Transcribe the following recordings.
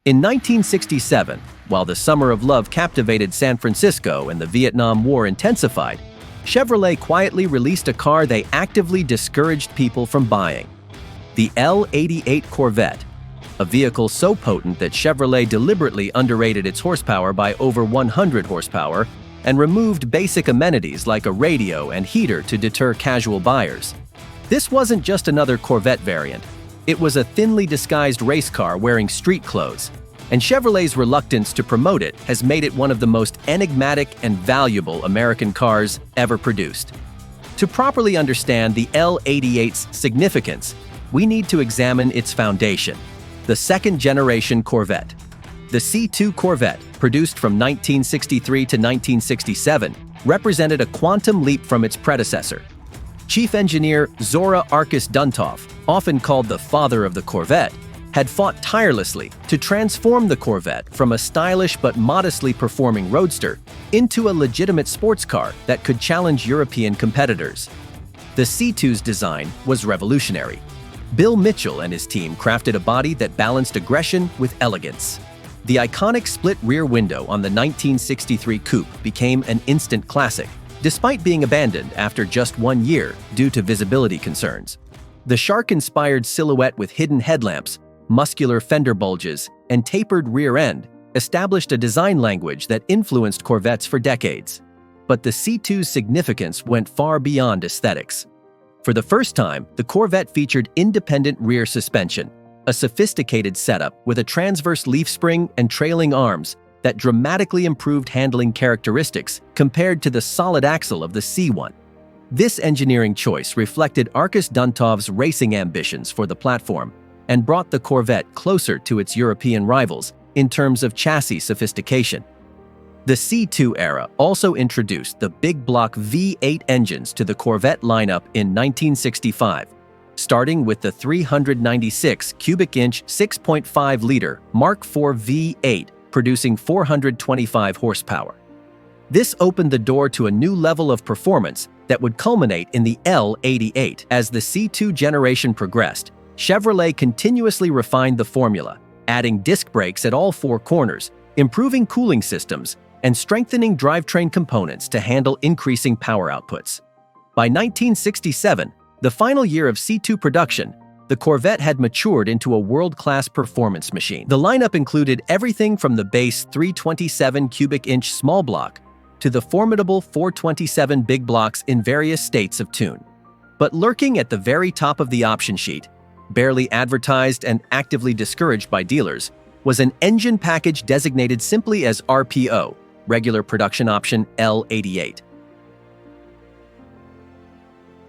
In 1967, while the Summer of Love captivated San Francisco and the Vietnam War intensified, Chevrolet quietly released a car they actively discouraged people from buying: the L88 Corvette, a vehicle so potent that Chevrolet deliberately underrated its horsepower by over 100 horsepower and removed basic amenities like a radio and heater to deter casual buyers. This wasn't just another Corvette variant. It was a thinly disguised race car wearing street clothes, and Chevrolet's reluctance to promote it has made it one of the most enigmatic and valuable American cars ever produced. To properly understand the L88's significance, we need to examine its foundation: the second-generation Corvette. The C2 Corvette, produced from 1963 to 1967, represented a quantum leap from its predecessor. Chief engineer Zora Arkus Duntov, often called the father of the Corvette, had fought tirelessly to transform the Corvette from a stylish but modestly performing roadster into a legitimate sports car that could challenge European competitors. The C2's design was revolutionary. Bill Mitchell and his team crafted a body that balanced aggression with elegance. The iconic split rear window on the 1963 coupe became an instant classic, despite being abandoned after just 1 year due to visibility concerns. The shark-inspired silhouette with hidden headlamps, muscular fender bulges, and tapered rear end established a design language that influenced Corvettes for decades. But the C2's significance went far beyond aesthetics. For the first time, the Corvette featured independent rear suspension, a sophisticated setup with a transverse leaf spring and trailing arms that dramatically improved handling characteristics compared to the solid axle of the C1. This engineering choice reflected Arkus Duntov's racing ambitions for the platform and brought the Corvette closer to its European rivals in terms of chassis sophistication. The C2 era also introduced the big block V8 engines to the Corvette lineup in 1965, starting with the 396 cubic inch 6.5-liter Mark IV V8 producing 425 horsepower. This opened the door to a new level of performance that would culminate in the L88. As the C2 generation progressed, Chevrolet continuously refined the formula, adding disc brakes at all 4 corners, improving cooling systems, and strengthening drivetrain components to handle increasing power outputs. By 1967, the final year of C2 production, the Corvette had matured into a world-class performance machine. The lineup included everything from the base 327 cubic inch small block to the formidable 427 big blocks in various states of tune. But lurking at the very top of the option sheet, barely advertised and actively discouraged by dealers, was an engine package designated simply as RPO, Regular Production Option L88.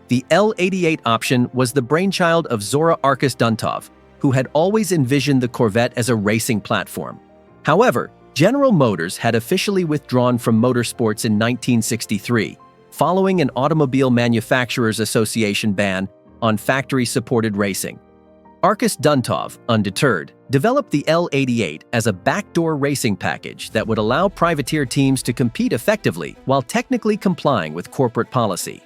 The L88 option was the brainchild of Zora Arkus Duntov, who had always envisioned the Corvette as a racing platform. However, General Motors had officially withdrawn from motorsports in 1963, following an Automobile Manufacturers Association ban on factory-supported racing. Arkus Duntov, undeterred, developed the L88 as a backdoor racing package that would allow privateer teams to compete effectively while technically complying with corporate policy.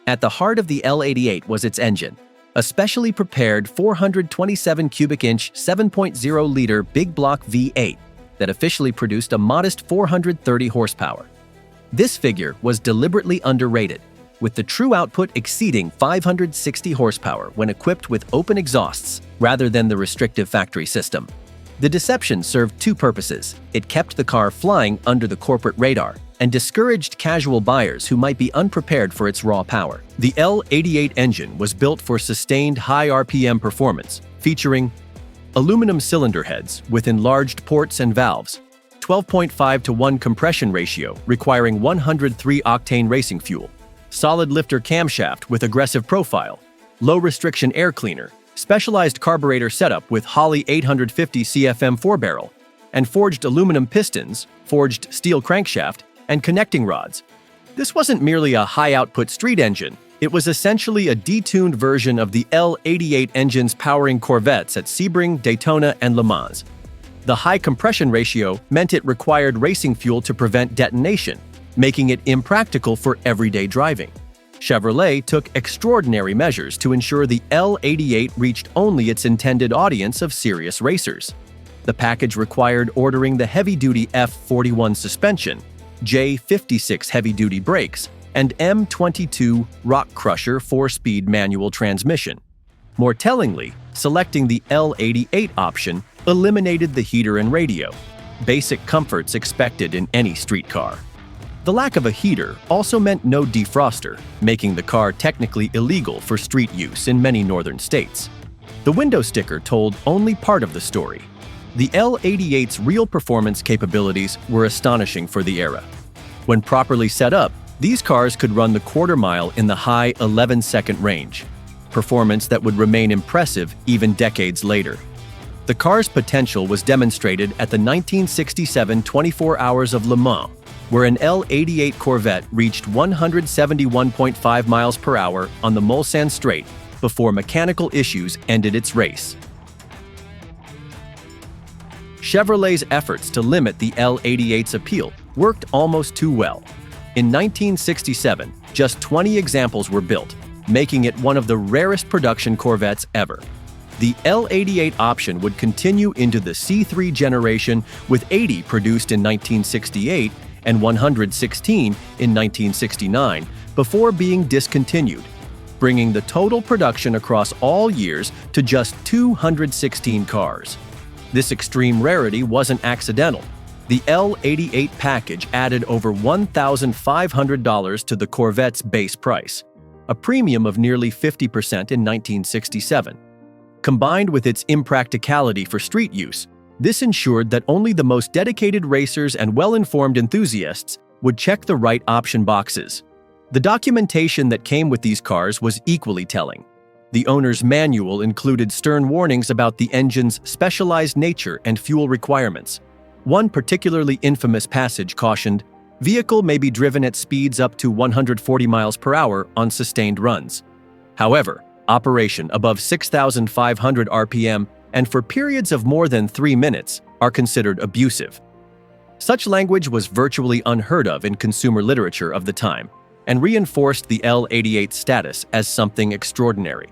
At the heart of the L88 was its engine, a specially prepared 427 cubic inch 7.0-liter big block V8 that officially produced a modest 430 horsepower. This figure was deliberately underrated, with the true output exceeding 560 horsepower when equipped with open exhausts rather than the restrictive factory system. The deception served 2 purposes. It kept the car flying under the corporate radar and discouraged casual buyers who might be unprepared for its raw power. The L88 engine was built for sustained high RPM performance, featuring aluminum cylinder heads with enlarged ports and valves, 12.5:1 compression ratio requiring 103-octane racing fuel, solid lifter camshaft with aggressive profile, low-restriction air cleaner, specialized carburetor setup with Holley 850 CFM 4-barrel, and forged aluminum pistons, forged steel crankshaft, and connecting rods. This wasn't merely a high-output street engine. It was essentially a detuned version of the L88 engines powering Corvettes at Sebring, Daytona, and Le Mans. The high compression ratio meant it required racing fuel to prevent detonation, making it impractical for everyday driving. Chevrolet took extraordinary measures to ensure the L88 reached only its intended audience of serious racers. The package required ordering the heavy-duty F41 suspension, J56 heavy-duty brakes, and M22 Rock Crusher 4-speed manual transmission. More tellingly, selecting the L88 option eliminated the heater and radio, basic comforts expected in any street car. The lack of a heater also meant no defroster, making the car technically illegal for street use in many northern states. The window sticker told only part of the story. The L88's real performance capabilities were astonishing for the era. When properly set up, these cars could run the quarter mile in the high 11-second range, performance that would remain impressive even decades later. The car's potential was demonstrated at the 1967 24 Hours of Le Mans, where an L88 Corvette reached 171.5 miles per hour on the Mulsanne Straight before mechanical issues ended its race. Chevrolet's efforts to limit the L88's appeal worked almost too well. In 1967, just 20 examples were built, making it one of the rarest production Corvettes ever. The L88 option would continue into the C3 generation, with 80 produced in 1968 and 116 in 1969 before being discontinued, bringing the total production across all years to just 216 cars. This extreme rarity wasn't accidental. The L88 package added over $1,500 to the Corvette's base price, a premium of nearly 50% in 1967. Combined with its impracticality for street use, this ensured that only the most dedicated racers and well-informed enthusiasts would check the right option boxes. The documentation that came with these cars was equally telling. The owner's manual included stern warnings about the engine's specialized nature and fuel requirements. One particularly infamous passage cautioned, "Vehicle may be driven at speeds up to 140 miles per hour on sustained runs." However, operation above 6,500 RPM and for periods of more than 3 minutes are considered abusive. Such language was virtually unheard of in consumer literature of the time and reinforced the L88's status as something extraordinary.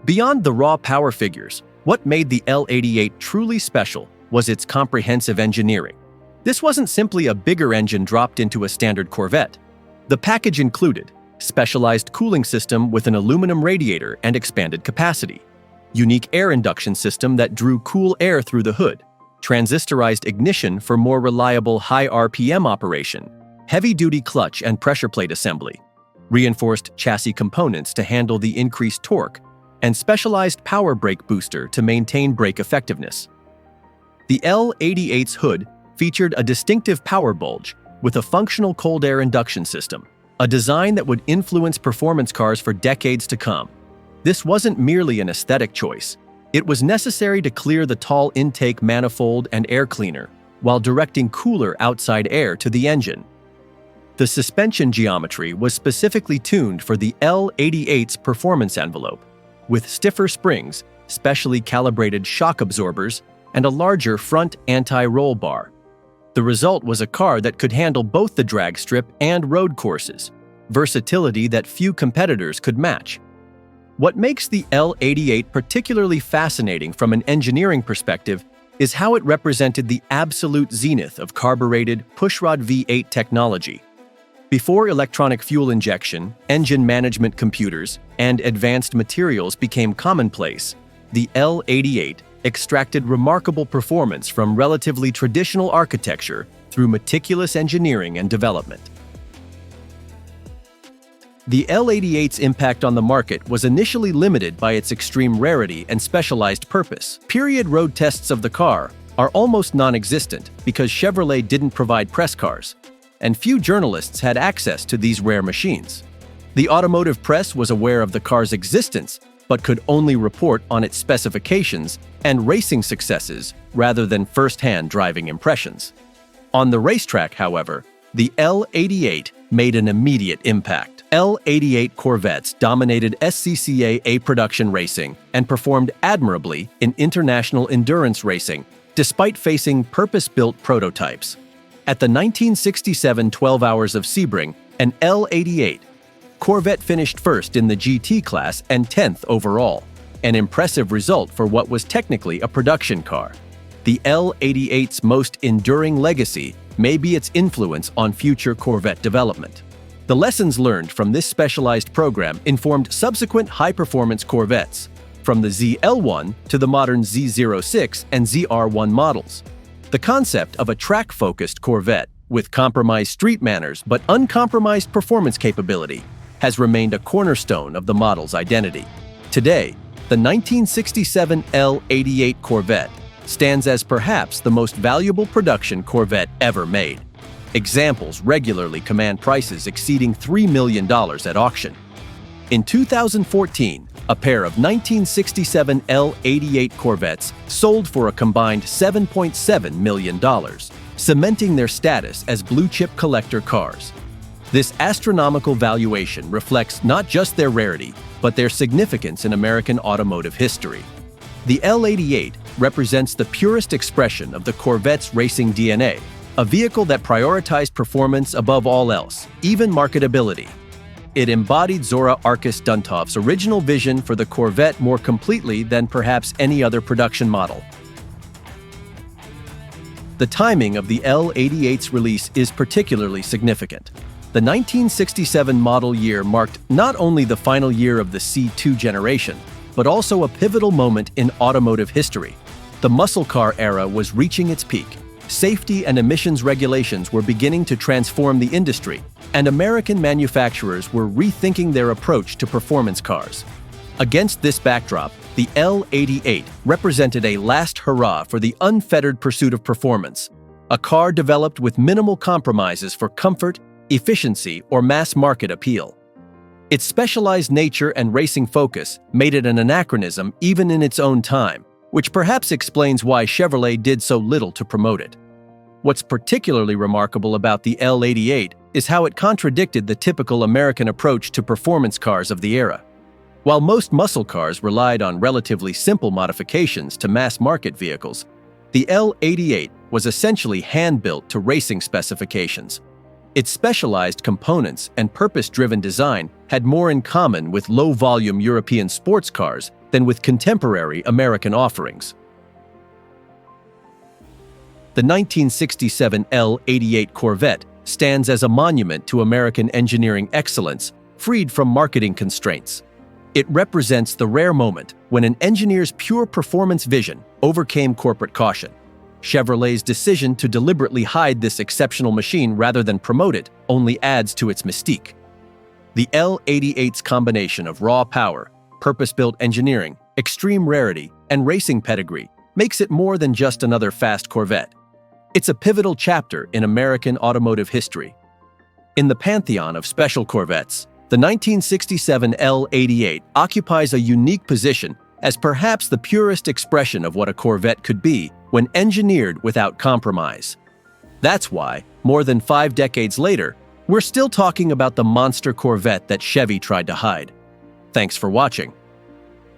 Beyond the raw power figures, what made the L88 truly special was its comprehensive engineering. This wasn't simply a bigger engine dropped into a standard Corvette. The package included specialized cooling system with an aluminum radiator and expanded capacity, unique air induction system that drew cool air through the hood, transistorized ignition for more reliable high RPM operation, heavy-duty clutch and pressure plate assembly, reinforced chassis components to handle the increased torque, and specialized power brake booster to maintain brake effectiveness. The L88's hood featured a distinctive power bulge with a functional cold air induction system, a design that would influence performance cars for decades to come. This wasn't merely an aesthetic choice. It was necessary to clear the tall intake manifold and air cleaner while directing cooler outside air to the engine. The suspension geometry was specifically tuned for the L88's performance envelope, with stiffer springs, specially calibrated shock absorbers, and a larger front anti-roll bar. The result was a car that could handle both the drag strip and road courses, versatility that few competitors could match. What makes the L88 particularly fascinating from an engineering perspective is how it represented the absolute zenith of carbureted pushrod V8 technology. Before electronic fuel injection, engine management computers, and advanced materials became commonplace, the L88 extracted remarkable performance from relatively traditional architecture through meticulous engineering and development. The L88's impact on the market was initially limited by its extreme rarity and specialized purpose. Period road tests of the car are almost non-existent because Chevrolet didn't provide press cars, and few journalists had access to these rare machines. The automotive press was aware of the car's existence, but could only report on its specifications and racing successes rather than first-hand driving impressions. On the racetrack, however, the L88 made an immediate impact. L88 Corvettes dominated SCCA production racing and performed admirably in international endurance racing, despite facing purpose-built prototypes. At the 1967 12 Hours of Sebring, an L88 Corvette finished first in the GT class and 10th overall. an impressive result for what was technically a production car. The L88's most enduring legacy may be its influence on future Corvette development. The lessons learned from this specialized program informed subsequent high-performance Corvettes, from the ZL1 to the modern Z06 and ZR1 models. The concept of a track-focused Corvette with compromised street manners but uncompromised performance capability has remained a cornerstone of the model's identity. Today, the 1967 L88 Corvette stands as perhaps the most valuable production Corvette ever made. Examples regularly command prices exceeding $3 million at auction. In 2014, a pair of 1967 L88 Corvettes sold for a combined $7.7 million, cementing their status as blue-chip collector cars. This astronomical valuation reflects not just their rarity, but their significance in American automotive history. The L88 represents the purest expression of the Corvette's racing DNA, a vehicle that prioritized performance above all else, even marketability. It embodied Zora Arkus Duntov's original vision for the Corvette more completely than perhaps any other production model. The timing of the L88's release is particularly significant. The 1967 model year marked not only the final year of the C2 generation, but also a pivotal moment in automotive history. The muscle car era was reaching its peak. Safety and emissions regulations were beginning to transform the industry, and American manufacturers were rethinking their approach to performance cars. Against this backdrop, the L88 represented a last hurrah for the unfettered pursuit of performance, a car developed with minimal compromises for comfort, efficiency, or mass-market appeal. Its specialized nature and racing focus made it an anachronism even in its own time, which perhaps explains why Chevrolet did so little to promote it. What's particularly remarkable about the L88 is how it contradicted the typical American approach to performance cars of the era. While most muscle cars relied on relatively simple modifications to mass-market vehicles, the L88 was essentially hand-built to racing specifications. Its specialized components and purpose-driven design had more in common with low-volume European sports cars than with contemporary American offerings. The 1967 L88 Corvette stands as a monument to American engineering excellence, freed from marketing constraints. It represents the rare moment when an engineer's pure performance vision overcame corporate caution. Chevrolet's decision to deliberately hide this exceptional machine rather than promote it only adds to its mystique. The L88's combination of raw power, purpose-built engineering, extreme rarity, and racing pedigree makes it more than just another fast Corvette. It's a pivotal chapter in American automotive history. In the pantheon of special Corvettes, the 1967 L88 occupies a unique position as perhaps the purest expression of what a Corvette could be when engineered without compromise. That's why, more than 5 decades later, we're still talking about the monster Corvette that Chevy tried to hide. Thanks for watching.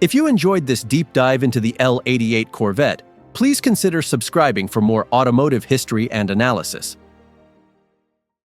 If you enjoyed this deep dive into the L88 Corvette, please consider subscribing for more automotive history and analysis.